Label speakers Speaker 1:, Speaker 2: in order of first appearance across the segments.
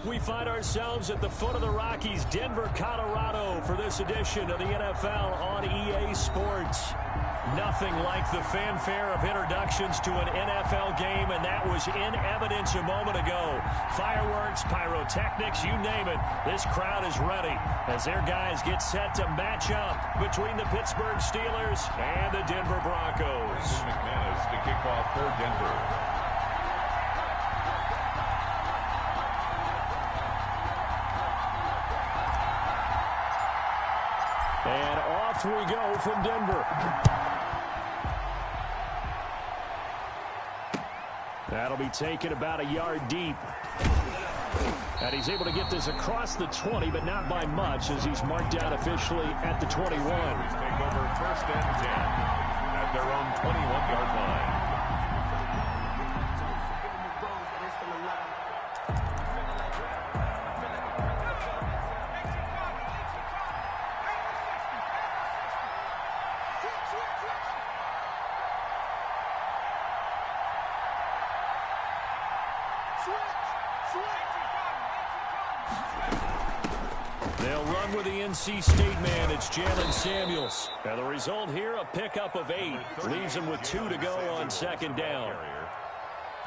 Speaker 1: We find ourselves at the foot of the Rockies, Denver, Colorado, for this edition of the NFL on EA Sports. Nothing like the fanfare of introductions to an NFL game, and that was in evidence a moment ago. Fireworks, pyrotechnics, you name it. This crowd is ready as their guys get set to match up between the Pittsburgh Steelers and the Denver Broncos.
Speaker 2: McManus to kick off for Denver.
Speaker 1: And off we go from Denver. That'll be taken about a yard deep. And he's able to get this across the 20, but not by much, as he's marked down officially at the 21.
Speaker 2: Take over 1st and 10 at their own 21-yard line.
Speaker 1: They'll run with the NC State man. It's Jalen Samuels. And the result here, a pickup of 8. Leaves him with 2 to go on 2nd down.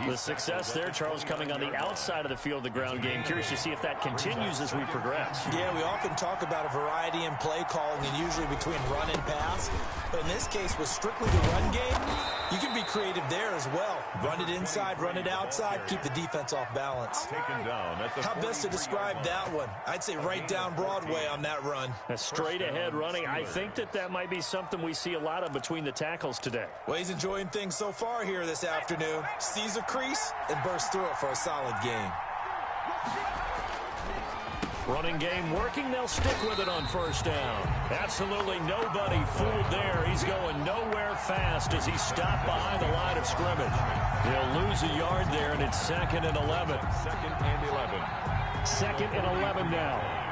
Speaker 1: The success there, Charles, coming on the outside of the field, the ground game. Curious to see if that continues as we progress.
Speaker 3: Yeah, we often talk about a variety in play calling and usually between run and pass. But in this case, with strictly the run game, you can be creative there as well. Run it inside, run it outside, keep the defense off balance.
Speaker 2: Taken down at the
Speaker 3: How best to describe that one? I'd say right down Broadway on that run.
Speaker 1: A straight ahead running. I think that might be something we see a lot of between the tackles today.
Speaker 3: Well, he's enjoying things so far here this afternoon. Sees a crease and bursts through it for a solid game.
Speaker 1: Running game working. They'll stick with it on 1st down. Absolutely nobody fooled there. He's going nowhere fast as he's stopped behind the line of scrimmage. He'll lose a yard there, and it's 2nd and 11.
Speaker 2: 2nd and 11.
Speaker 1: 2nd and 11 now.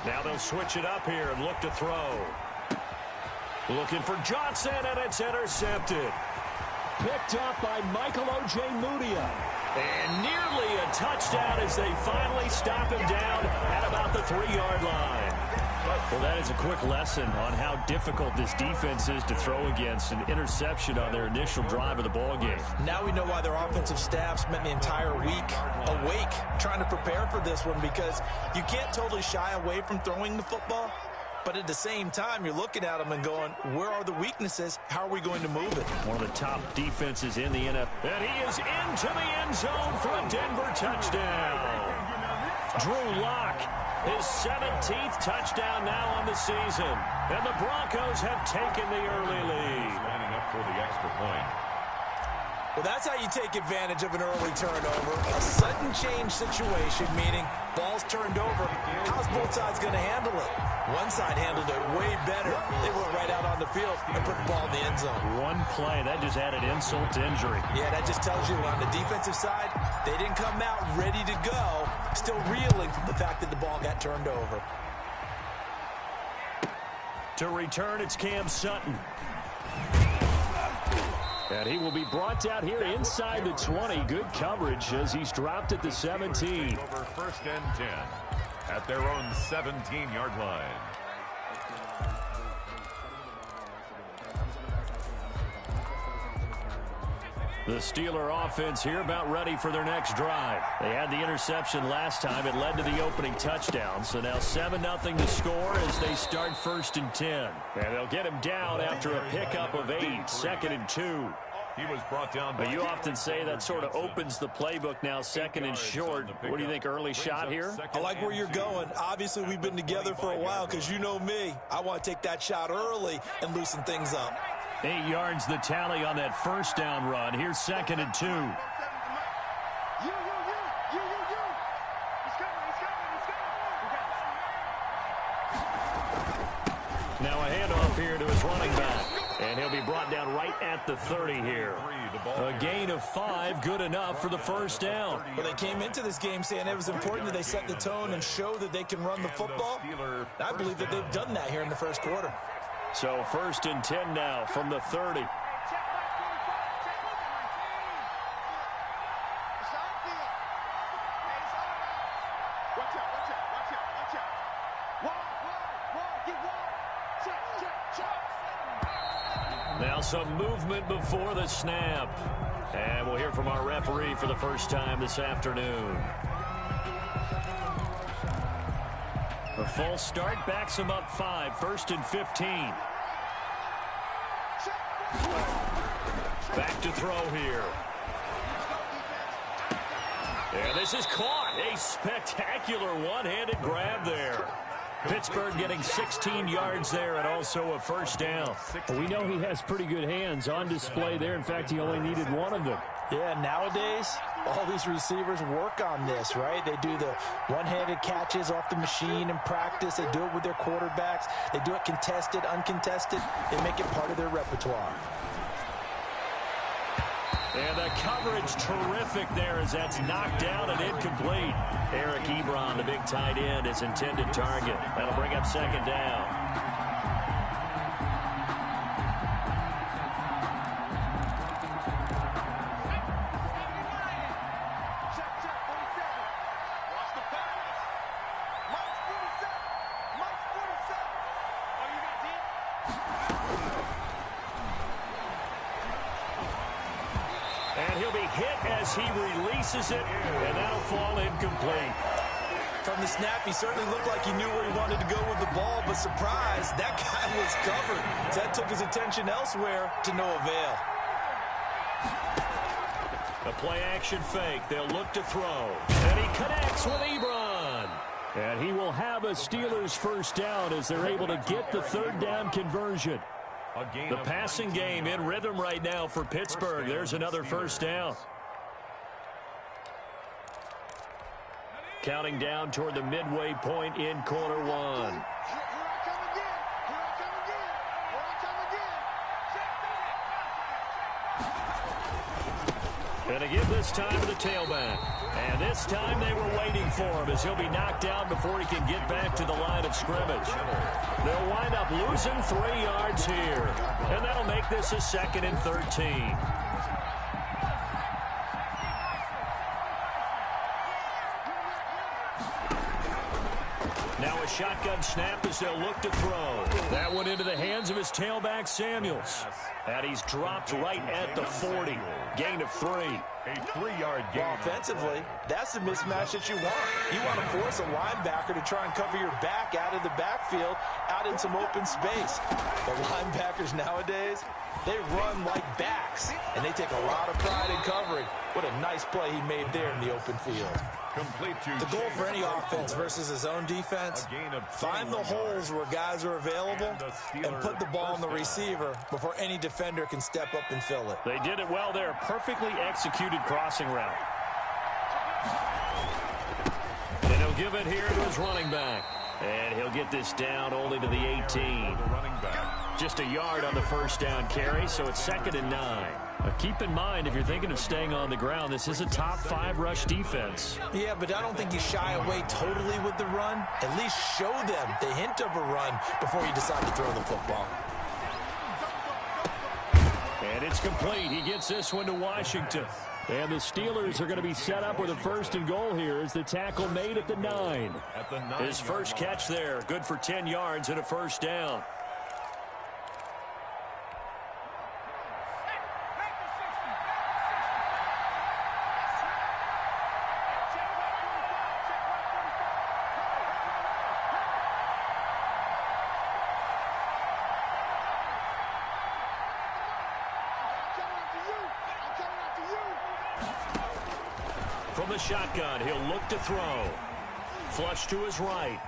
Speaker 1: Now they'll switch it up here and look to throw. Looking for Johnson, and it's intercepted. Picked up by Michael Ojemudia. And nearly a touchdown as they finally stop him down at about the 3-yard line. Well, that is a quick lesson on how difficult this defense is to throw against. An interception on their initial drive of the ball game.
Speaker 3: Now we know why their offensive staff spent the entire week awake trying to prepare for this one, because you can't totally shy away from throwing the football. But at the same time, you're looking at them and going, where are the weaknesses? How are we going to move it?
Speaker 1: One of the top defenses in the NFL. And he is into the end zone for a Denver touchdown. Drew Lock, his 17th touchdown now on the season. And the Broncos have taken the early lead.
Speaker 2: Lining up for the extra point.
Speaker 3: Well, that's how you take advantage of an early turnover. A sudden change situation, meaning ball's turned over. How's both sides going to handle it? One side handled it way better. They went right out on the field and put the ball in the end zone.
Speaker 1: One play, that just added insult to injury.
Speaker 3: Yeah, that just tells you on the defensive side, they didn't come out ready to go, still reeling from the fact that the ball got turned over.
Speaker 1: To return, it's Cam Sutton. And he will be brought down here inside the 20. Good coverage as he's dropped at the 17.
Speaker 2: Over 1st and 10 at their own 17-yard line.
Speaker 1: The Steeler offense here about ready for their next drive. They had the interception last time. It led to the opening touchdown. So now 7-0 to score as they start 1st and 10. And they'll get him down after a pickup of 8. 2nd and 2.
Speaker 2: He was brought down.
Speaker 1: But you often say that sort of opens the playbook now, 2nd and short. What do you think, early shot here?
Speaker 3: I like where you're going. Obviously, we've been together for a while because you know me. I want to take that shot early and loosen things up.
Speaker 1: 8 yards the tally on that 1st down run. Here's 2nd and 2. Now a handoff here to his running back. And he'll be brought down right at the 30 here. A gain of 5, good enough for the 1st down.
Speaker 3: Well, they came into this game saying it was important that they set the tone and show that they can run the football. I believe that they've done that here in the 1st quarter.
Speaker 1: So 1st and 10 now from the 30. Now some movement before the snap. And we'll hear from our referee for the first time this afternoon. A false start backs him up 5, 1st and 15. Back to throw here. And this is caught. A spectacular one-handed grab there. Pittsburgh getting 16 yards there and also a first down.
Speaker 4: We know he has pretty good hands on display there. In fact, he only needed one of them.
Speaker 3: Yeah, nowadays, all these receivers work on this, right? They do the one-handed catches off the machine in practice. They do it with their quarterbacks. They do it contested, uncontested. They make it part of their repertoire.
Speaker 1: And the coverage terrific there as that's knocked down and incomplete. Eric Ebron, the big tight end, his intended target. That'll bring up second down. And he'll be hit as he releases it, and that'll fall incomplete.
Speaker 3: From the snap, he certainly looked like he knew where he wanted to go with the ball, but surprise, that guy was covered. So that took his attention elsewhere to no avail.
Speaker 1: A play-action fake. They'll look to throw. And he connects with Ebron.
Speaker 4: And he will have a Steelers first down as they're able to get the third down conversion.
Speaker 1: The passing game in rhythm right now for Pittsburgh. There's another first down. Counting down toward the midway point in quarter one. And again this time to the tailback. And this time they were waiting for him as he'll be knocked down before he can get back to the line of scrimmage. They'll wind up losing 3 yards here. And that'll make this a 2nd and 13. Now a shotgun snap as they'll look to throw. That one into the hands of his tailback, Samuels. And he's dropped right at the 40. Gain of 3.
Speaker 2: A 3-yard gain.
Speaker 3: Well, offensively, that's the mismatch that you want. You want to force a linebacker to try and cover your back out of the backfield, out in some open space. The linebackers nowadays, they run like backs, and they take a lot of pride in covering. What a nice play he made there in the open field.
Speaker 2: Complete to
Speaker 3: The goal for any offense versus his own defense, find the holes where guys are available and put the ball on the receiver before any defender can step up and fill it.
Speaker 1: They did it well there. Perfectly executed crossing route. And he'll give it here to his running back. And he'll get this down only to the 18. Just a yard on the first down carry, so it's 2nd and 9. Keep in mind, if you're thinking of staying on the ground, this is a top 5 rush defense.
Speaker 3: Yeah, but I don't think you shy away totally with the run. At least show them the hint of a run before you decide to throw the football.
Speaker 1: And it's complete. He gets this one to Washington.
Speaker 4: And the Steelers are going to be set up with a 1st and goal here as the tackle made at the 9.
Speaker 1: His first catch there, good for 10 yards and a first down. From the shotgun, he'll look to throw. Flush to his right.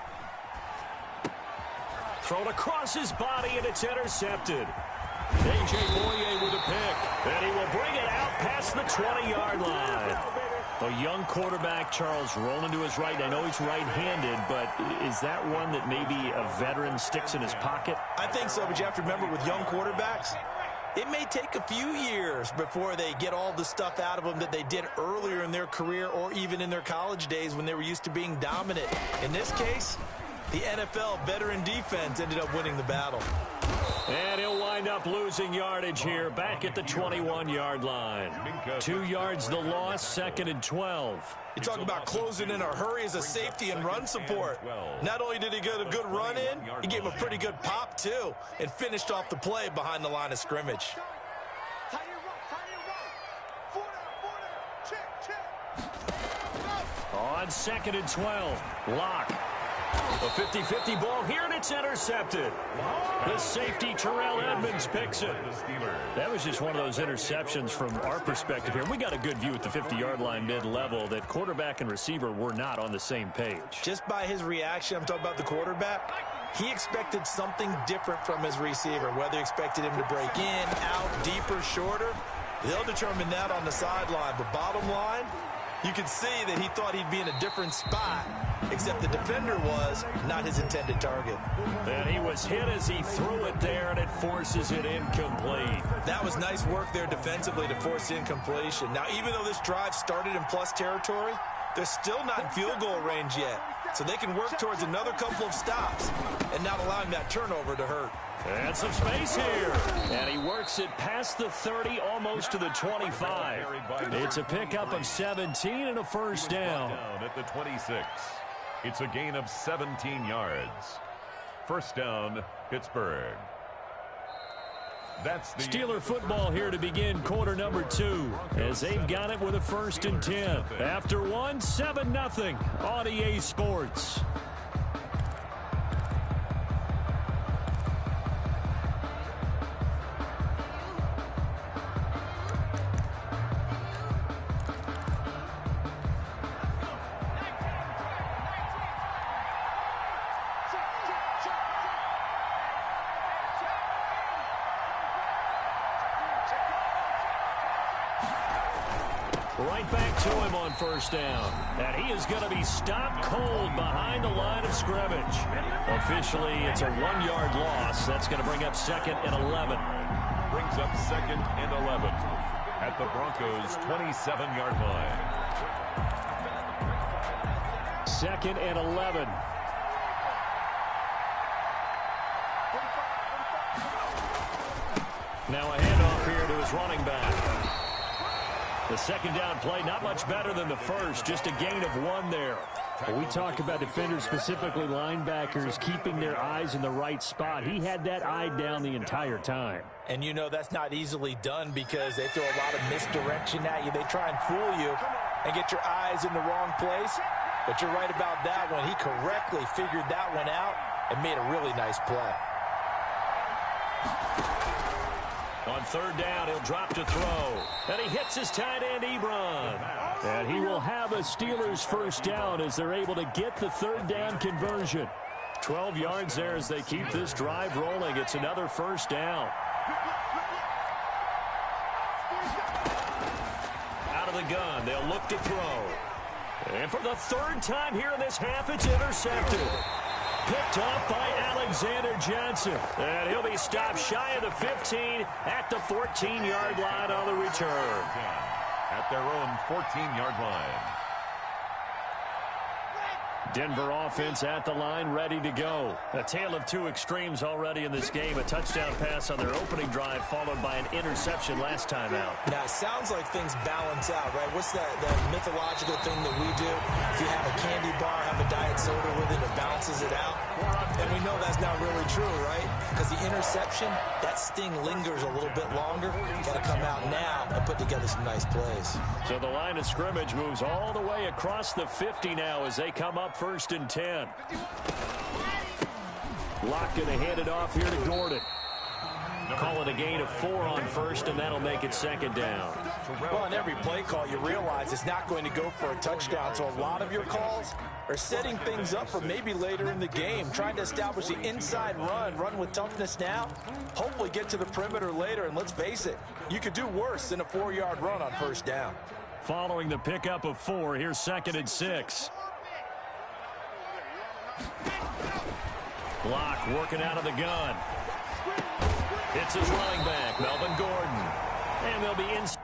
Speaker 1: Thrown across his body, and it's intercepted. A.J. Bouye with a pick. And he will bring it out past the 20-yard line. A young quarterback, Charles, rolling to his right. I know he's right-handed, but is that one that maybe a veteran sticks in his pocket?
Speaker 3: I think so, but you have to remember with young quarterbacks, it may take a few years before they get all the stuff out of them that they did earlier in their career or even in their college days when they were used to being dominant. In this case, the NFL veteran defense ended up winning the battle.
Speaker 4: And he'll wind up losing yardage here back at the 21-yard line. 2 yards the loss, 2nd and 12.
Speaker 3: You talk about closing in a hurry as a safety and run support. Not only did he get a good run in, he gave him a pretty good pop, too, and finished off the play behind the line of scrimmage.
Speaker 4: On 2nd and 12, Locke. A 50-50 ball here, and it's intercepted. The safety, Terrell Edmonds, picks it. That was just one of those interceptions from our perspective here. We got a good view at the 50-yard line mid-level that quarterback and receiver were not on the same page.
Speaker 3: Just by his reaction, I'm talking about the quarterback, he expected something different from his receiver, whether he expected him to break in, out, deeper, shorter. They'll determine that on the sideline. But bottom line, you can see that he thought he'd be in a different spot, except the defender was not his intended target.
Speaker 4: And he was hit as he threw it there, and it forces it incomplete.
Speaker 3: That was nice work there defensively to force incompletion. Now, even though this drive started in plus territory, they're still not in field goal range yet. So they can work towards another couple of stops and not allowing that turnover to hurt.
Speaker 4: And some space here. And he works it past the 30, almost to the 25. It's a pickup of 17 and a first down.
Speaker 2: At the 26. It's a gain of 17 yards. First down, Pittsburgh. That's the
Speaker 4: Steeler football here to begin quarter number 2 as they've got it with a 1st and 10. After 7-0 on EA Sports. Right back to him on first down. And he is going to be stopped cold behind the line of scrimmage. Officially, it's a 1-yard loss. That's going to bring up 2nd and 11.
Speaker 2: Brings up 2nd and 11 at the Broncos' 27-yard line.
Speaker 4: 2nd and 11. Now a handoff here to his running back. The second down play, not much better than the first, just a gain of 1 there. When we talk about defenders, specifically linebackers, keeping their eyes in the right spot, he had that eye down the entire time.
Speaker 3: And you know that's not easily done because they throw a lot of misdirection at you. They try and fool you and get your eyes in the wrong place. But you're right about that one. He correctly figured that one out and made a really nice play.
Speaker 4: On third down, he'll drop to throw. And he hits his tight end, Ebron. And he will have a Steelers first down as they're able to get the third down conversion. 12 yards there as they keep this drive rolling. It's another first down. Out of the gun, they'll look to throw. And for the third time here in this half, it's intercepted. Picked off by Alexander Johnson. And he'll be stopped shy of the 15 at the 14-yard line on the return.
Speaker 2: At their own 14-yard line.
Speaker 4: Denver offense at the line, ready to go. A tale of two extremes already in this game. A touchdown pass on their opening drive, followed by an interception last time out.
Speaker 3: Now, it sounds like things balance out, right? What's that mythological thing that we do? If you have a candy bar, have a diet soda with it, it balances it out. And we know that's not really true, right? Because the interception, that sting lingers a little bit longer. Got to come out now and put together some nice plays.
Speaker 4: So the line of scrimmage moves all the way across the 50 now as they come up 1st and 10. Locke going to hand it off here to Gordon. Call it a gain of 4 on first, and that'll make it 2nd down.
Speaker 3: Well, on every play call, you realize it's not going to go for a touchdown. So a lot of your calls are setting things up for maybe later in the game, trying to establish the inside run with toughness now, hopefully get to the perimeter later. And let's face it, you could do worse than a 4-yard run on first down.
Speaker 4: Following the pickup of 4, here's 2nd and 6. Locke working out of the gun. It's his running back, Melvin Gordon. And they'll be inside.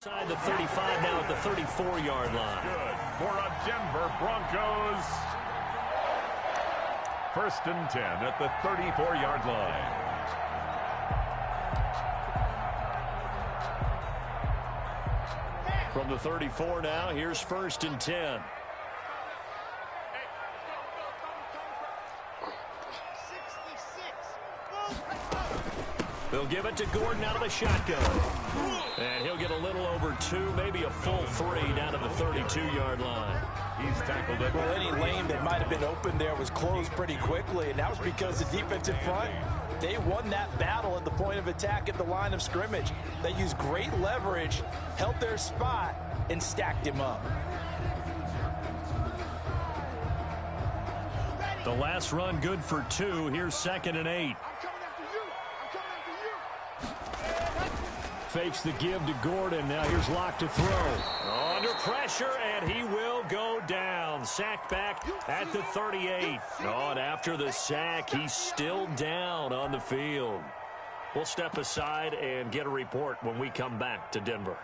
Speaker 4: Inside the 35 now at the 34-yard line.
Speaker 2: Good for a Denver Broncos. 1st and 10 at the 34-yard line.
Speaker 4: From the 34 now, here's 1st and 10. They'll give it to Gordon out of the shotgun. And he'll get a little over 2, maybe a full 3 down to the 32-yard line.
Speaker 2: He's tackled it.
Speaker 3: Well, any lane that might have been open there was closed pretty quickly, and that was because the defensive front, they won that battle at the point of attack at the line of scrimmage. They used great leverage, held their spot, and stacked him up.
Speaker 4: The last run good for 2. Here's 2nd and 8. Fakes the give to Gordon. Now here's Locke to throw. Under pressure, and he will go down. Sacked back at the 38. Oh, and after the sack, he's still down on the field. We'll step aside and get a report when we come back to Denver.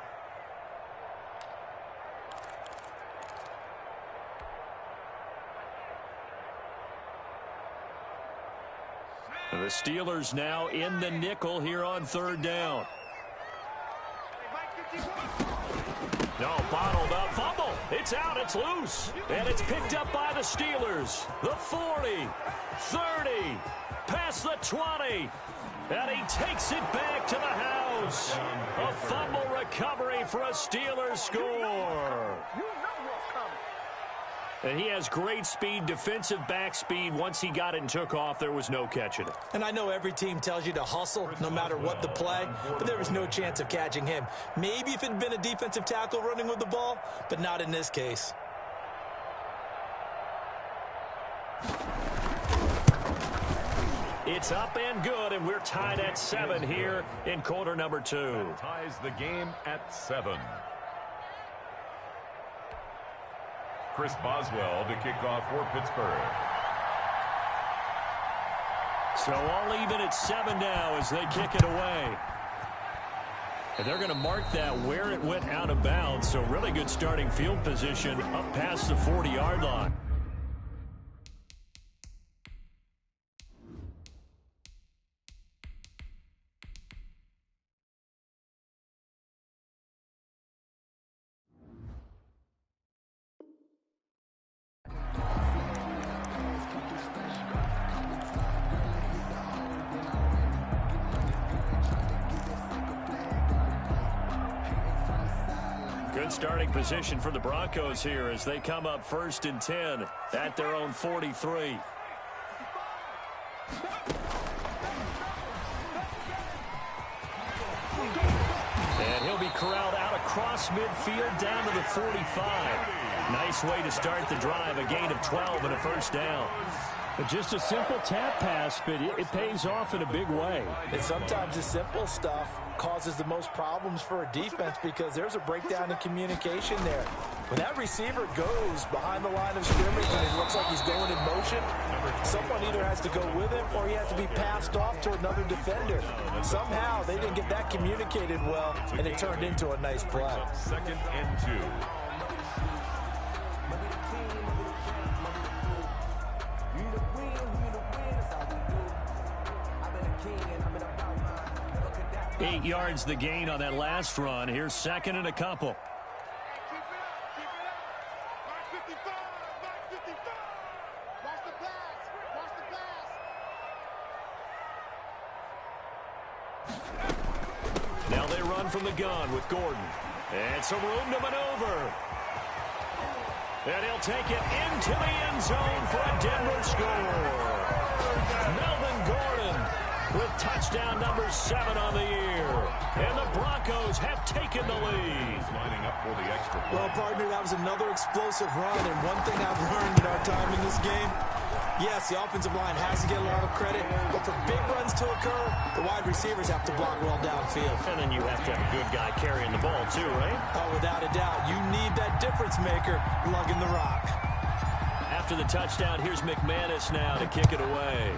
Speaker 4: And the Steelers now in the nickel here on 3rd down. No, bottled up, fumble. It's out, it's loose. And it's picked up by the Steelers. The 40, 30, past the 20. And he takes it back to the house. A fumble recovery for a Steelers score. And he has great speed, defensive back speed. Once he got it and took off, there was no catching it.
Speaker 3: And I know every team tells you to hustle no matter what the play, but there was no chance of catching him. Maybe if it had been a defensive tackle running with the ball, but not in this case.
Speaker 4: It's up and good, and we're tied at 7 here in quarter number 2.
Speaker 2: That ties the game at 7. Chris Boswell to kick off for Pittsburgh.
Speaker 4: So all even at 7 now as they kick it away. And they're going to mark that where it went out of bounds. So really good starting field position up past the 40-yard line. Good starting position for the Broncos here as they come up 1st and 10 at their own 43. And he'll be corralled out across midfield down to the 45. Nice way to start the drive, a gain of 12 and a 1st down. But just a simple tap pass, but it pays off in a big way.
Speaker 3: And sometimes the simple stuff causes the most problems for a defense because there's a breakdown in communication there. When that receiver goes behind the line of scrimmage and it looks like he's going in motion, someone either has to go with him or he has to be passed off to another defender. Somehow they didn't get that communicated well, and it turned into a nice play.
Speaker 2: 2nd and 2.
Speaker 4: Eight yards the gain on that last run. Here's 2nd and a couple. Now they run from the gun with Gordon. And some room to maneuver. And he'll take it into the end zone for a Denver score. Melvin Gordon with touchdown number 7 on the year. And the Broncos have taken the lead.
Speaker 2: Lining up for the extra point.
Speaker 3: Well, partner, that was another explosive run, and one thing I've learned in our time in this game, yes, the offensive line has to get a lot of credit, but for big runs to occur, the wide receivers have to block well downfield.
Speaker 4: And then you have to have a good guy carrying the ball too, right?
Speaker 3: Oh, without a doubt. You need that difference maker lugging the rock.
Speaker 4: After the touchdown, here's McManus now to kick it away.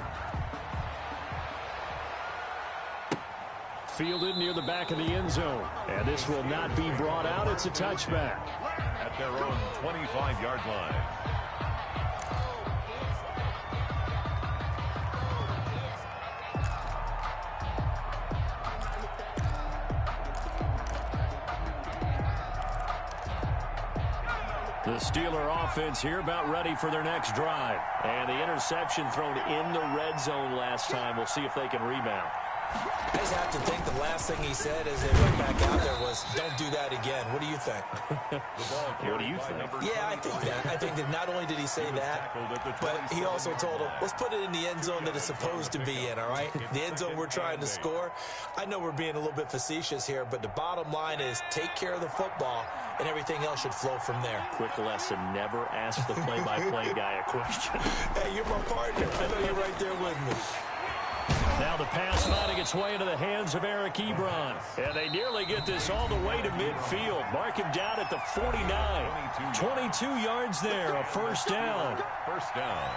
Speaker 4: fielded near the back of the end zone. And this will not be brought out. It's a touchback.
Speaker 2: At their own 25-yard line.
Speaker 4: The Steeler offense here about ready for their next drive. And the interception thrown in the red zone last time. We'll see if they can rebound.
Speaker 3: I just have to think the last thing he said as they went back out there was, don't do that again. What do you think?
Speaker 4: What do you think?
Speaker 3: Yeah, I think that. I think that not only did he say that, but he also told him, let's put it in the end zone that it's supposed to be in, all right? The end zone we're trying to score. I know we're being a little bit facetious here, but the bottom line is take care of the football, and everything else should flow from there.
Speaker 4: Quick lesson, never ask the play-by-play guy a question.
Speaker 3: Hey, you're my partner. I know you're right there with me.
Speaker 4: Now the pass finding its way into the hands of Eric Ebron. And they nearly get this all the way to midfield. Mark him down at the 49. 22 yards there, a first down.
Speaker 2: First down.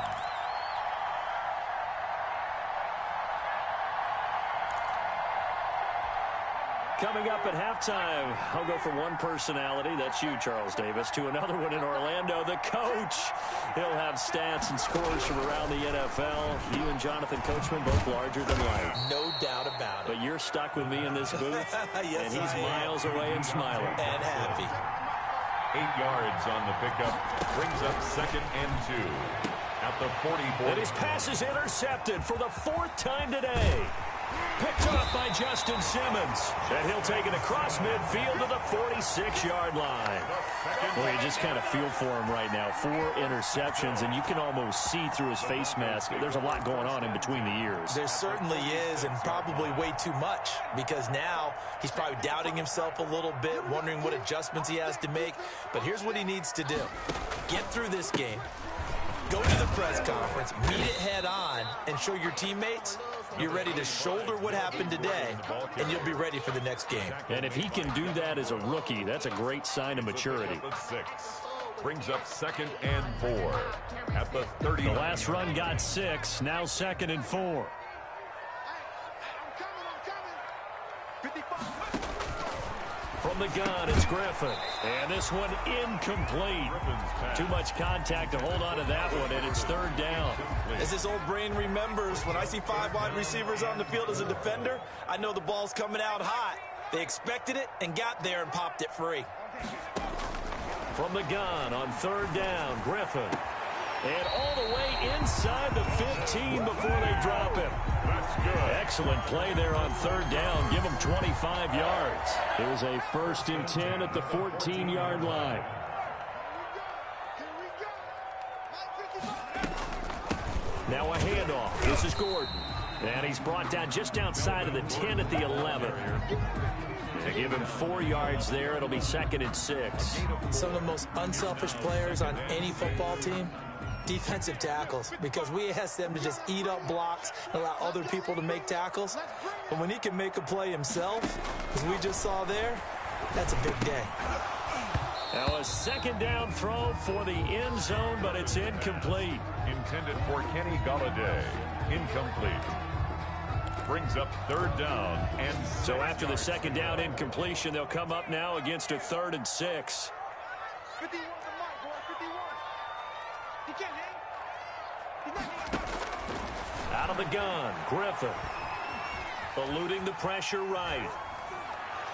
Speaker 4: Coming up at halftime, I'll go from one personality, that's you, Charles Davis, to another one in Orlando, the coach. He'll have stats and scores from around the NFL. You and Jonathan Coachman, both larger than life.
Speaker 3: No doubt about it.
Speaker 4: But you're stuck with me in this booth,
Speaker 3: yes,
Speaker 4: and he's miles away and smiling.
Speaker 3: And happy.
Speaker 2: 8 yards on the pickup. Brings up 2nd and 2. At the 44.
Speaker 4: And his pass is intercepted for the 4th time today. Picked up by Justin Simmons. And he'll take it across midfield to the 46-yard line. Well, you just kind of feel for him right now. 4 interceptions, and you can almost see through his face mask. There's a lot going on in between the ears.
Speaker 3: There certainly is, and probably way too much, because now he's probably doubting himself a little bit, wondering what adjustments he has to make. But here's what he needs to do. Get through this game. Go to the press conference, meet it head on, and show your teammates you're ready to shoulder what happened today, and you'll be ready for the next game.
Speaker 4: And if he can do that as a rookie, that's a great sign of maturity.
Speaker 2: 6. Brings up 2nd and 4. At the 30.
Speaker 4: The last run got 6, now 2nd and 4. From the gun, it's Griffin. And this one incomplete. Too much contact to hold on to that one, and it's 3rd down.
Speaker 3: As his old brain remembers, when I see 5 wide receivers on the field as a defender, I know the ball's coming out hot. They expected it and got there and popped it free.
Speaker 4: From the gun on 3rd down, Griffin. And all the way inside the 15 before they drop him.
Speaker 2: That's good.
Speaker 4: Excellent play there on 3rd down. Give him 25 yards. It was a 1st and 10 at the 14-yard line. Now a handoff. This is Gordon. And he's brought down just outside of the 10 at the 11. To give him 4 yards there, it'll be 2nd and 6.
Speaker 3: Some of the most unselfish players on any football team, defensive tackles, because we ask them to just eat up blocks and allow other people to make tackles. But when he can make a play himself, as we just saw there, that's a big day.
Speaker 4: Now a 2nd down throw for the end zone, but it's incomplete.
Speaker 2: Intended for Kenny Golladay. Incomplete. Brings up 3rd down and 6.
Speaker 4: So after the 2nd down incompletion, they'll come up now against a 3rd and 6. Out of the gun, Griffin. Eluding the pressure right.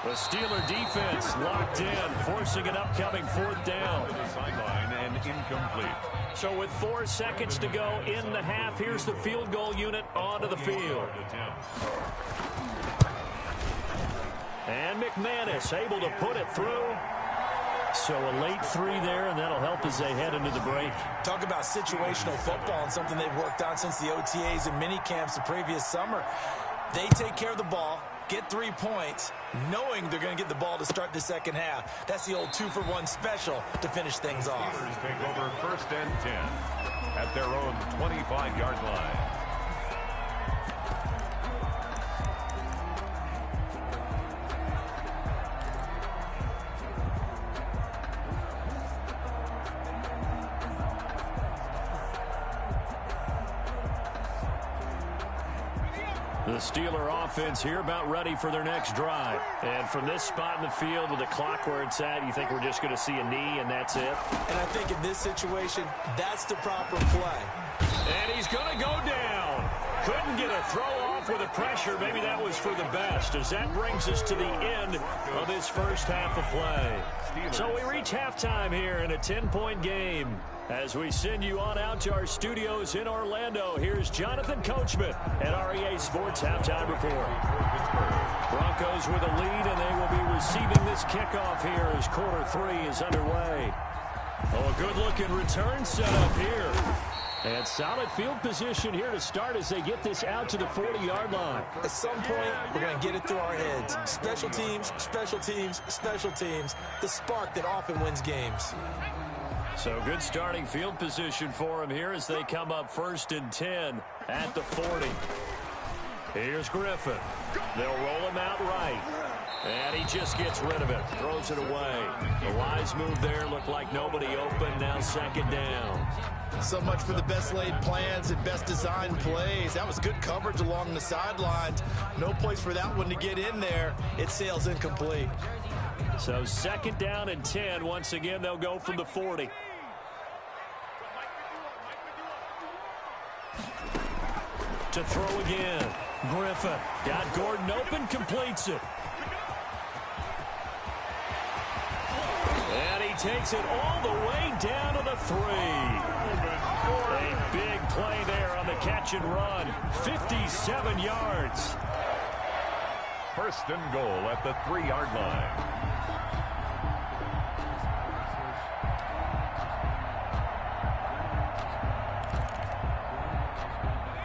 Speaker 4: The Steeler defense locked in, forcing an upcoming 4th down.
Speaker 2: To the sideline and incomplete.
Speaker 4: So with 4 seconds to go in the half, here's the field goal unit onto the field. And McManus able to put it through. So a late 3 there, and that'll help as they head into the break.
Speaker 3: Talk about situational football and something they've worked on since the OTAs and mini camps the previous summer. They take care of the ball, get 3 points, knowing they're going to get the ball to start the second half. That's the old 2-for-1 special to finish things off.
Speaker 2: Take over 1st and 10 at their own 25-yard line.
Speaker 4: The Steeler offense here about ready for their next drive. And from this spot in the field with the clock where it's at, you think we're just going to see a knee and that's it?
Speaker 3: And I think in this situation, that's the proper play.
Speaker 4: And he's going to go down. Couldn't get a throw off with the pressure. Maybe that was for the best, as that brings us to the end of this first half of play. So we reach halftime here in a 10-point game. As we send you on out to our studios in Orlando, here's Jonathan Coachman at REA Sports Halftime Report. Broncos with a lead, and they will be receiving this kickoff here as quarter 3 is underway. Oh, a good-looking return set up here. And solid field position here to start as they get this out to the 40-yard line.
Speaker 3: At some point, we're going to get it through our heads. Special teams, special teams, special teams. The spark that often wins games.
Speaker 4: So good starting field position for him here as they come up 1st and 10 at the 40. Here's Griffin. They'll roll him out right. And he just gets rid of it. Throws it away. The wise move there. Looked like nobody open. Now 2nd down.
Speaker 5: So much for the best laid plans and best designed plays. That was good coverage along the sidelines. No place for that one to get in there. It sails incomplete.
Speaker 4: So 2nd down and 10. Once again, they'll go from the 40. To throw again. Griffin got Gordon open, completes it. And he takes it all the way down to the 3. A big play there on the catch and run. 57 yards.
Speaker 2: 1st and goal at the 3-yard line.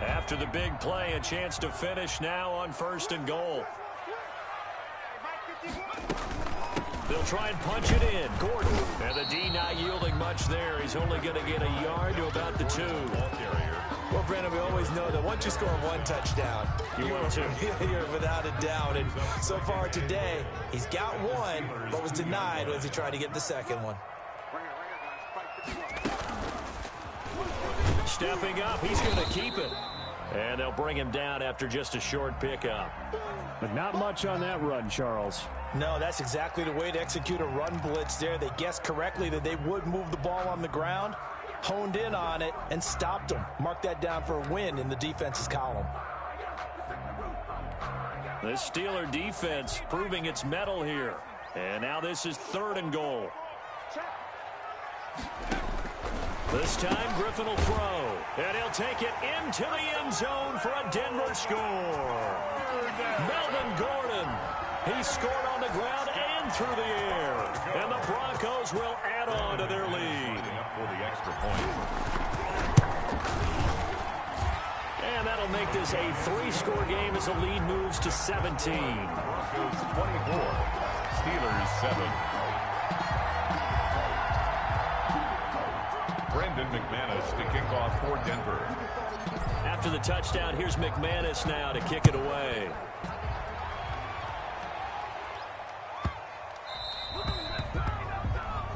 Speaker 4: After the big play, a chance to finish now on 1st and goal. They'll try and punch it in. Gordon. And the D not yielding much there. He's only going to get a yard to about the 2.
Speaker 3: Well, Brandon, we always know that once you score 1 touchdown, you're without a doubt. And so far today, he's got 1, but was denied as he tried to get the 2nd one.
Speaker 4: Stepping up, he's going to keep it. And they'll bring him down after just a short pickup. But not much on that run, Charles.
Speaker 3: No, that's exactly the way to execute a run blitz there. They guessed correctly that they would move the ball on the ground, honed in on it, and stopped them. Mark that down for a win in the defense's column.
Speaker 4: The Steeler defense proving its mettle here. And now this is 3rd and goal. This time, Griffin will throw. And he'll take it into the end zone for a Denver score. Melvin Gordon. He scored on the ground and through the air. And the Broncos will add on to their lead.
Speaker 2: For the extra point.
Speaker 4: And that'll make this a 3-score game as the lead moves to 17.
Speaker 2: Broncos 24. Steelers 7. Brendan McManus to kick off for Denver.
Speaker 4: After the touchdown, here's McManus now to kick it away.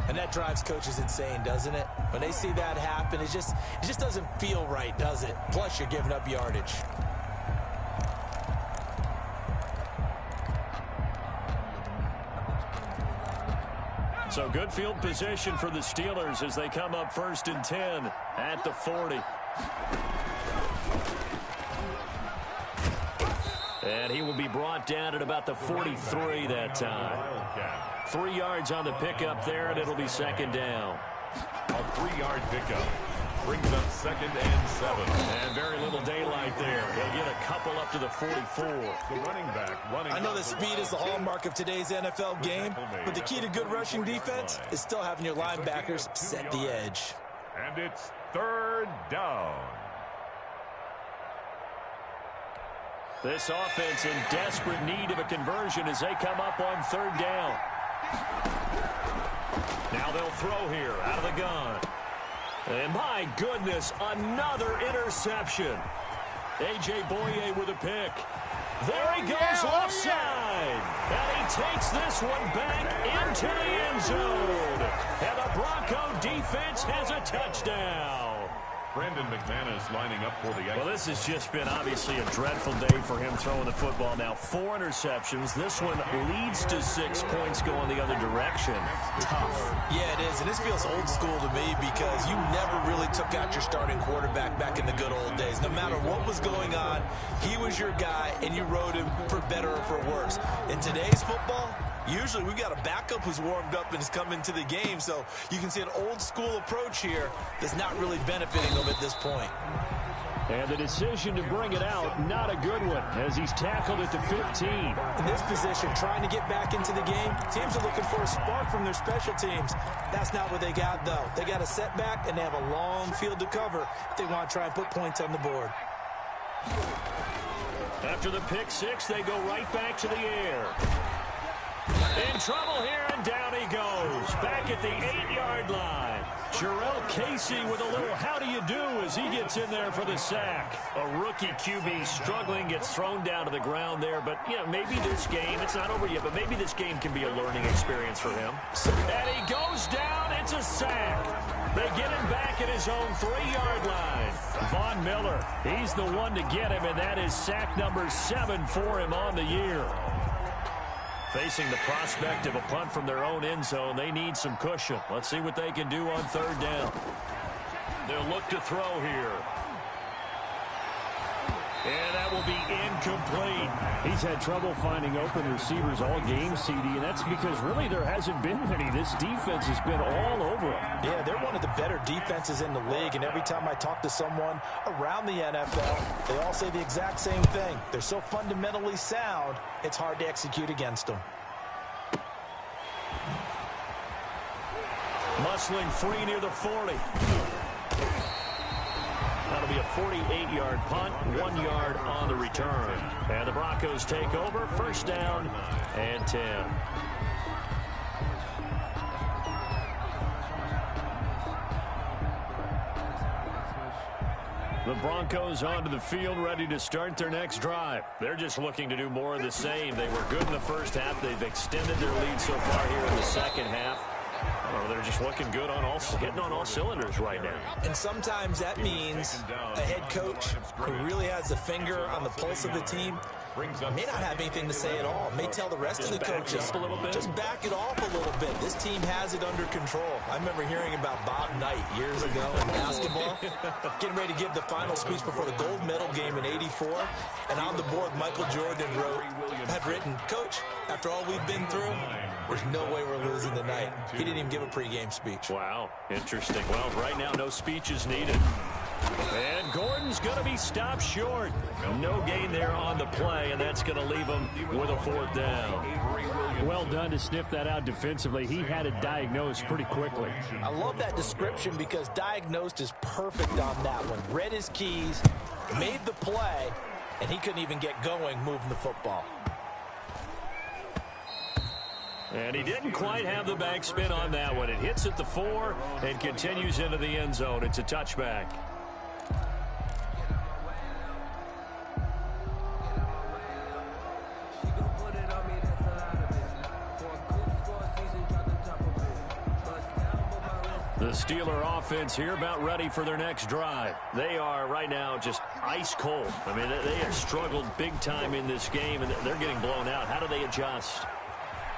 Speaker 3: And that drives coaches insane, doesn't it? When they see that happen, it just doesn't feel right, does it? Plus, you're giving up yardage.
Speaker 4: So good field position for the Steelers as they come up 1st and 10 at the 40. And he will be brought down at about the 43 that time. 3 yards on the pickup there, and it'll be 2nd down.
Speaker 2: A 3-yard pickup brings up 2nd and 7.
Speaker 4: And very little daylight there. He'll get a couple up to the 44.
Speaker 2: The running back running.
Speaker 3: I know that speed is the hallmark of today's NFL game, but the key to good rushing defense is still having your linebackers set the edge.
Speaker 2: And it's 3rd down.
Speaker 4: This offense in desperate need of a conversion as they come up on 3rd down. Now they'll throw here out of the gun. And my goodness, another interception. A.J. Boye with a pick. There he goes left side. And he takes this one back into the end zone. And the Bronco defense has a touchdown.
Speaker 2: Brandon McManus lining up for the extra.
Speaker 4: Well, this has just been obviously a dreadful day for him throwing the football. Now 4 interceptions. This one leads to 6 points going the other direction. Tough.
Speaker 3: Yeah, it is. And this feels old school to me because you never really took out your starting quarterback back in the good old days. No matter what was going on, he was your guy, and you rode him for better or for worse. In today's football, usually we've got a backup who's warmed up and is coming to the game, so you can see an old-school approach here that's not really benefiting him at this point.
Speaker 4: And the decision to bring it out, not a good one, as he's tackled at the 15.
Speaker 3: In this position, trying to get back into the game, teams are looking for a spark from their special teams. That's not what they got, though. They got a setback, and they have a long field to cover if they want to try and put points on the board.
Speaker 4: After the pick 6, they go right back to the air. In trouble here, and down he goes. Back at the 8-yard line. Jarrell Casey with a little how do you do as he gets in there for the sack. A rookie QB struggling, gets thrown down to the ground there. But, you know, maybe this game, it's not over yet, but maybe this game can be a learning experience for him. And he goes down. It's a sack. They get him back at his own 3-yard line. Von Miller, he's the one to get him, and that is sack number 7 for him on the year. Facing the prospect of a punt from their own end zone, they need some cushion. Let's see what they can do on 3rd down. They'll look to throw here. And that will be incomplete. He's had trouble finding open receivers all game, CD, and that's because really there hasn't been many. This defense has been all over him.
Speaker 3: Yeah, they're one of the better defenses in the league, and every time I talk to someone around the NFL, they all say the exact same thing. They're so fundamentally sound, it's hard to execute against them.
Speaker 4: Musling free near the 40. That'll be a 48-yard punt, 1 yard on the return. And the Broncos take over, 1st down and 10. The Broncos onto the field, ready to start their next drive. They're just looking to do more of the same. They were good in the first half. They've extended their lead so far here in the second half. Oh, they're just looking good on hitting on all cylinders right now.
Speaker 3: And sometimes that means a head coach who really has a finger on the pulse of the team may not have anything to say at all. May tell the rest of the coaches, just back it off a little bit. This team has it under control. I remember hearing about Bob Knight years ago in basketball, getting ready to give the final speech before the gold medal game in '84. And on the board, Michael Jordan had written, "Coach, after all we've been through, there's no way we're losing tonight." He didn't even give a pregame speech.
Speaker 4: Wow, interesting. Well, right now, no speech is needed. And Gordon's going to be stopped short. No gain there on the play, and that's going to leave him with a 4th down. Well done to sniff that out defensively. He had it diagnosed pretty quickly.
Speaker 3: I love that description because diagnosed is perfect on that one. Read his keys, made the play, and he couldn't even get going moving the football.
Speaker 4: And he didn't quite have the backspin on that one. It hits at the 4 and continues into the end zone. It's a touchback. The Steeler offense here about ready for their next drive. They are right now just ice cold. I mean, they have struggled big time in this game, and they're getting blown out. How do they adjust?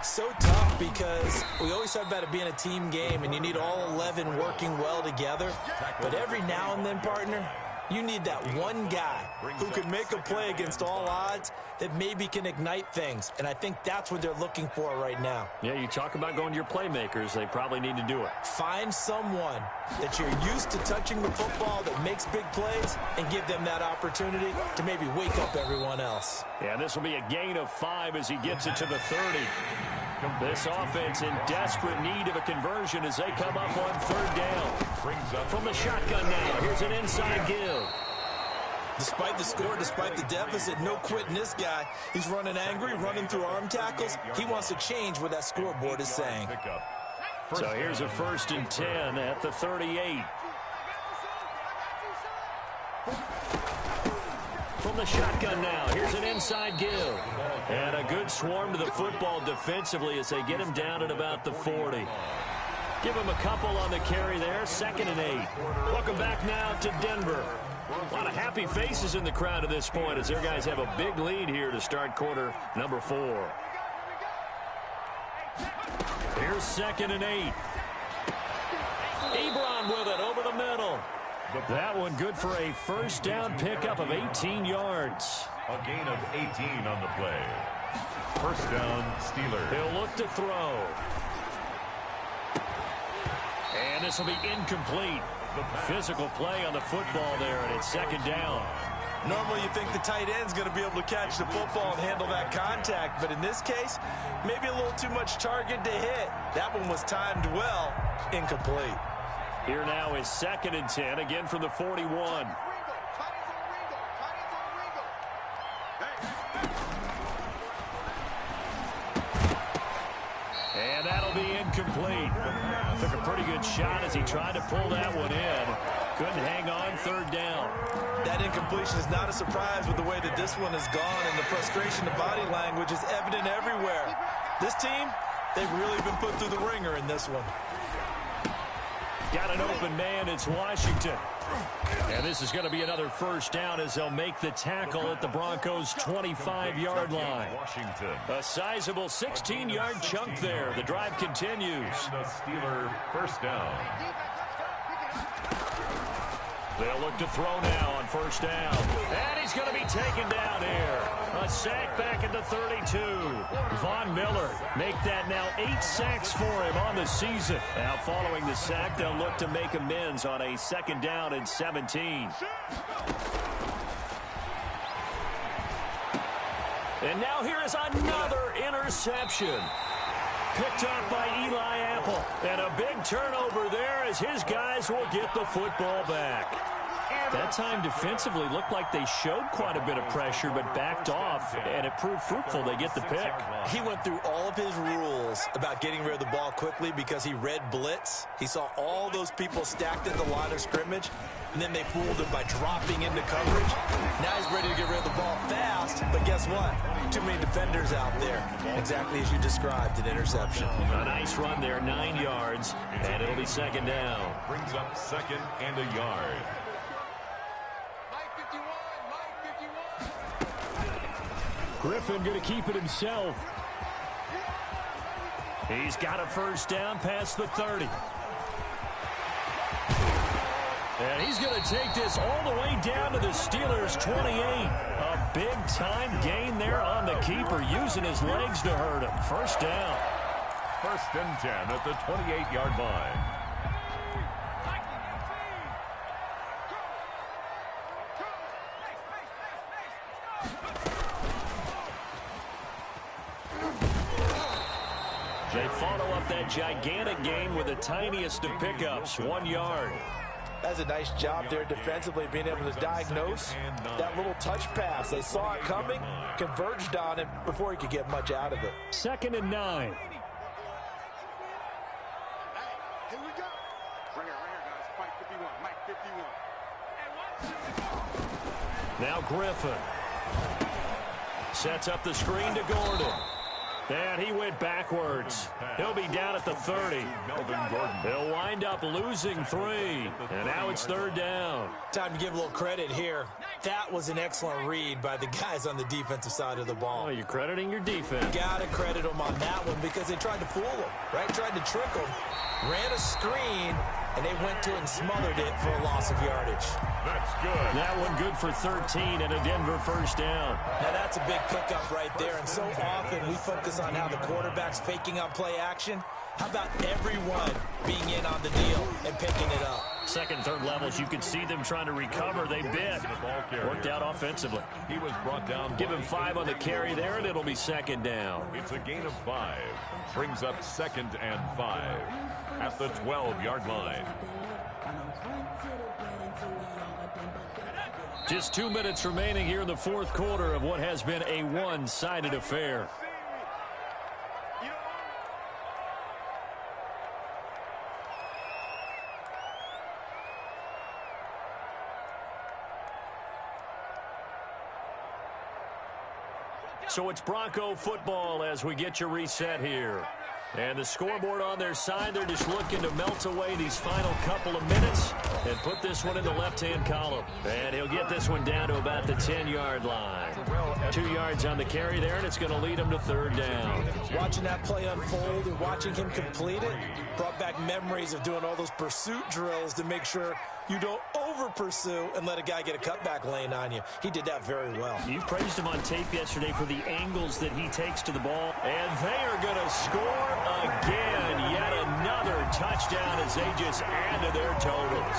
Speaker 3: So tough because we always talk about it being a team game, and you need all 11 working well together. But every now and then, partner, you need that one guy who can make a play against all odds that maybe can ignite things. And I think that's what they're looking for right now.
Speaker 4: Yeah, you talk about going to your playmakers. They probably need to do it.
Speaker 3: Find someone that you're used to touching the football that makes big plays and give them that opportunity to maybe wake up everyone else.
Speaker 4: Yeah, this will be a gain of 5 as he gets it to the 30. This offense in desperate need of a conversion as they come up on 3rd down. From the shotgun now, here's an inside give.
Speaker 3: Despite the score, despite the deficit, no quitting this guy. He's running angry, running through arm tackles. He wants to change what that scoreboard is saying.
Speaker 4: So here's a 1st and 10 at the 38. From the shotgun now, here's an inside give. And a good swarm to the football defensively as they get him down at about the 40. Give him a couple on the carry there, 2nd and 8. Welcome back now to Denver. A lot of happy faces in the crowd at this point as their guys have a big lead here to start quarter number 4. Here's 2nd and 8. Ebron with it over the middle. That one good for a first down pickup of 18 yards.
Speaker 2: A gain of 18 on the play. First down, Steelers.
Speaker 4: He'll look to throw. And this will be incomplete. Physical play on the football there, and it's 2nd down.
Speaker 5: Normally you think the tight end's going to be able to catch the football and handle that contact, but in this case, maybe a little too much target to hit. That one was timed well, incomplete.
Speaker 4: Here now is 2nd and 10, again from the 41. And that'll be incomplete. Took a pretty good shot as he tried to pull that one in. Couldn't hang on, 3rd down.
Speaker 5: That incompletion is not a surprise with the way that this one has gone, and the frustration, the body language is evident everywhere. This team, they've really been put through the ringer in this one.
Speaker 4: Got an open man, it's Washington. And this is going to be another first down as they'll make the tackle at the Broncos' 25-yard line.
Speaker 2: Washington.
Speaker 4: A sizable 16-yard chunk there. The drive continues.
Speaker 2: The Steeler first down.
Speaker 4: They'll look to throw now on first down. And he's going to be taken down here. A sack back at the 32. Von Miller make that now 8 sacks for him on the season. Now following the sack, they'll look to make amends on a 2nd down and 17. And now here is another interception. Picked up by Eli Apple. And a big turnover there as his guys will get the football back. That time defensively looked like they showed quite a bit of pressure but backed off, and it proved fruitful. They get the pick.
Speaker 5: He went through all of his rules about getting rid of the ball quickly because he read blitz. He saw all those people stacked at the line of scrimmage, and then they fooled him by dropping into coverage. Now he's ready to get rid of the ball fast, but guess what? Too many defenders out there. Exactly as you described, an interception.
Speaker 4: A nice run there, 9 yards, and it'll be 2nd down.
Speaker 2: Brings up 2nd and a yard.
Speaker 4: Griffin going to keep it himself. He's got a first down past the 30. And he's going to take this all the way down to the Steelers' 28. A big-time gain there on the keeper, using his legs to hurt him. First down.
Speaker 2: 1st and 10 at the 28-yard line.
Speaker 4: They follow up that gigantic gain with the tiniest of pickups, 1 yard.
Speaker 5: That's a nice job there defensively, being able to diagnose that little touch pass. They saw it coming, converged on it before he could get much out of it.
Speaker 4: 2nd and 9.
Speaker 6: Here we go. Right here, guys. Mike 51.
Speaker 4: Now Griffin. Sets up the screen to Gordon. And he went backwards. He'll be down at the 30.
Speaker 2: Melvin Gordon.
Speaker 4: He'll wind up losing 3. And now it's 3rd down.
Speaker 5: Time to give a little credit here. That was an excellent read by the guys on the defensive side of the ball.
Speaker 4: Oh, you're crediting your defense.
Speaker 5: Got to credit them on that one because they tried to fool him, right? Tried to trick him. Ran a screen, and they went to it and smothered it for a loss of yardage.
Speaker 2: That's good.
Speaker 4: That one good for 13 and a Denver first down.
Speaker 5: Now that's a big pickup right there, and so often we focus on how the quarterback's faking on play action. How about everyone being in on the deal and picking it up?
Speaker 4: 2nd, 3rd levels, you can see them trying to recover. They bit. Worked out offensively.
Speaker 2: He was brought down.
Speaker 4: Give him 5 on the carry there, and it'll be 2nd down.
Speaker 2: It's a gain of 5. Brings up 2nd and 5 at the 12-yard line.
Speaker 4: Just 2 minutes remaining here in the 4th quarter of what has been a one-sided affair. So it's Bronco football as we get you reset here. And the scoreboard on their side, they're just looking to melt away these final couple of minutes and put this one in the left-hand column. And he'll get this one down to about the 10-yard line. 2 yards on the carry there, and it's going to lead him to third down.
Speaker 3: Watching that play unfold and watching him complete it brought back memories of doing all those pursuit drills to make sure you don't over-pursue and let a guy get a cutback lane on you. He did that very well.
Speaker 4: You praised him on tape yesterday for the angles that he takes to the ball. And they are going to score again. Yet another touchdown as they just add to their totals.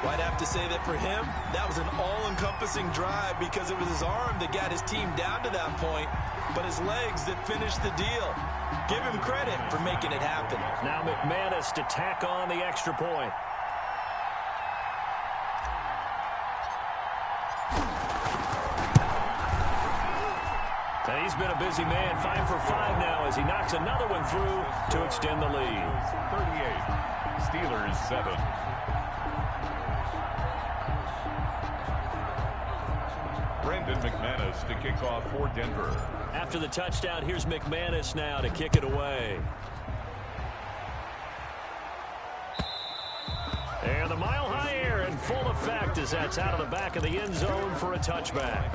Speaker 3: Well, I'd have to say that for him, that was an all-encompassing drive because it was his arm that got his team down to that point, but his legs that finished the deal. Give him credit for making it happen.
Speaker 4: Now McManus to tack on the extra point. And he's been a busy man, 5 for 5 now as he knocks another one through to extend the lead.
Speaker 2: 38, Steelers 7. Brandon McManus to kick off for Denver.
Speaker 4: After the touchdown, here's McManus now to kick it away. And the mile-high air in full effect as that's out of the back of the end zone for a touchback.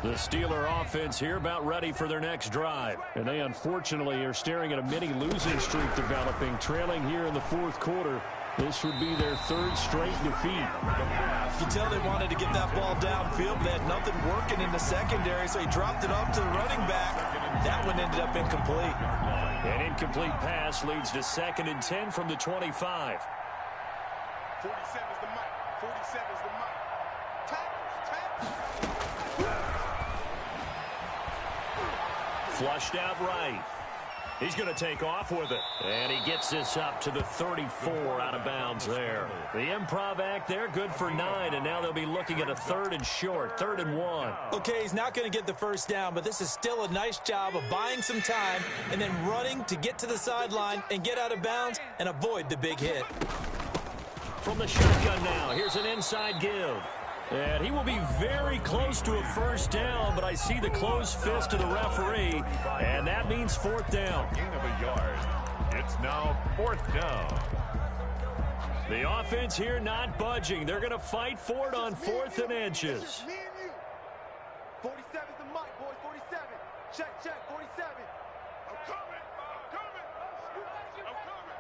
Speaker 4: The Steeler offense here about ready for their next drive. And they unfortunately are staring at a mini losing streak developing, trailing here in the fourth quarter. This would be their third straight defeat.
Speaker 3: You can tell they wanted to get that ball downfield, but they had nothing working in the secondary, so he dropped it off to the running back. That one ended up incomplete.
Speaker 4: An incomplete pass leads to 2nd and 10 from the 25.
Speaker 6: 47 is the mic. 47 is the mic. Tackles.
Speaker 4: Flushed out right. He's going to take off with it. And he gets this up to the 34 out of bounds there. The improv act there, good for 9, and now they'll be looking at a 3rd and short, 3rd and 1.
Speaker 3: Okay, he's not going to get the first down, but this is still a nice job of buying some time and then running to get to the sideline and get out of bounds and avoid the big hit.
Speaker 4: From the shotgun now, here's an inside give. And he will be very close to a first down, but I see the closed fist of the referee, and that means 4th down.
Speaker 2: Gain of a yard. It's now 4th down.
Speaker 4: The offense here not budging. They're going to fight for it on 4th and inches.
Speaker 6: Me and you. 47 is the mic, boys. 47. Check, check. 47. I'm coming. I'm coming. I'm coming.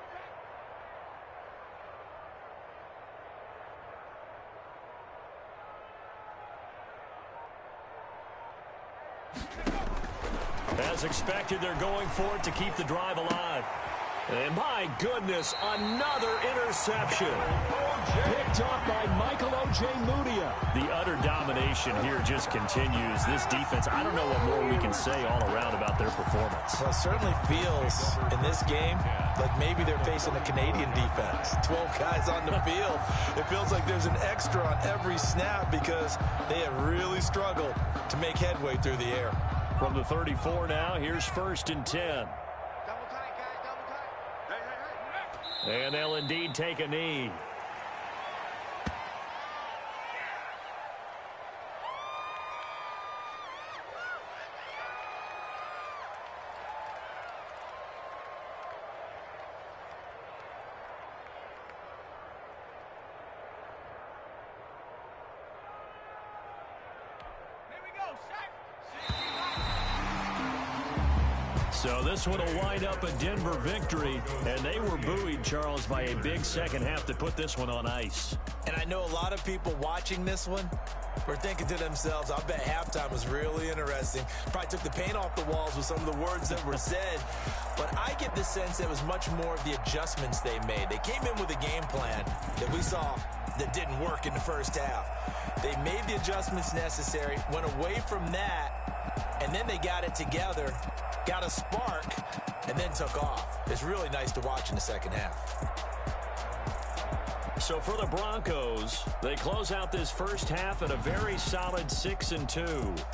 Speaker 4: As expected, they're going for it to keep the drive alive. And my goodness, another interception. Picked up by Michael Ojemudia. The utter domination here just continues. This defense, I don't know what more we can say all around about their performance.
Speaker 3: Well, it certainly feels in this game like maybe they're facing a Canadian defense. 12 guys on the field. It feels like there's an extra on every snap because they have really struggled to make headway through the air.
Speaker 4: From the 34 now, here's 1st and 10.
Speaker 6: Double tight, guys. Double tight. Hey.
Speaker 4: And they'll indeed take a knee. So this one will wind up a Denver victory, and they were buoyed, Charles, by a big second half to put this one on ice.
Speaker 3: And I know a lot of people watching this one were thinking to themselves, I bet halftime was really interesting. Probably took the paint off the walls with some of the words that were said. But I get the sense it was much more of the adjustments they made. They came in with a game plan that we saw that didn't work in the first half. They made the adjustments necessary, went away from that, and then they got it together, got a spark, and then took off. It's really nice to watch in the second half.
Speaker 4: So for the Broncos, they close out this first half at a very solid 6-2.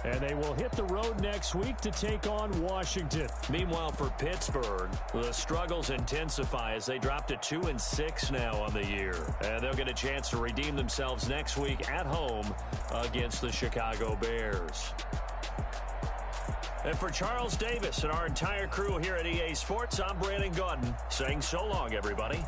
Speaker 1: And they will hit the road next week to take on Washington.
Speaker 4: Meanwhile, for Pittsburgh, the struggles intensify as they drop to 2-6 now on the year. And they'll get a chance to redeem themselves next week at home against the Chicago Bears. And for Charles Davis and our entire crew here at EA Sports, I'm Brandon Gaudin saying so long, everybody.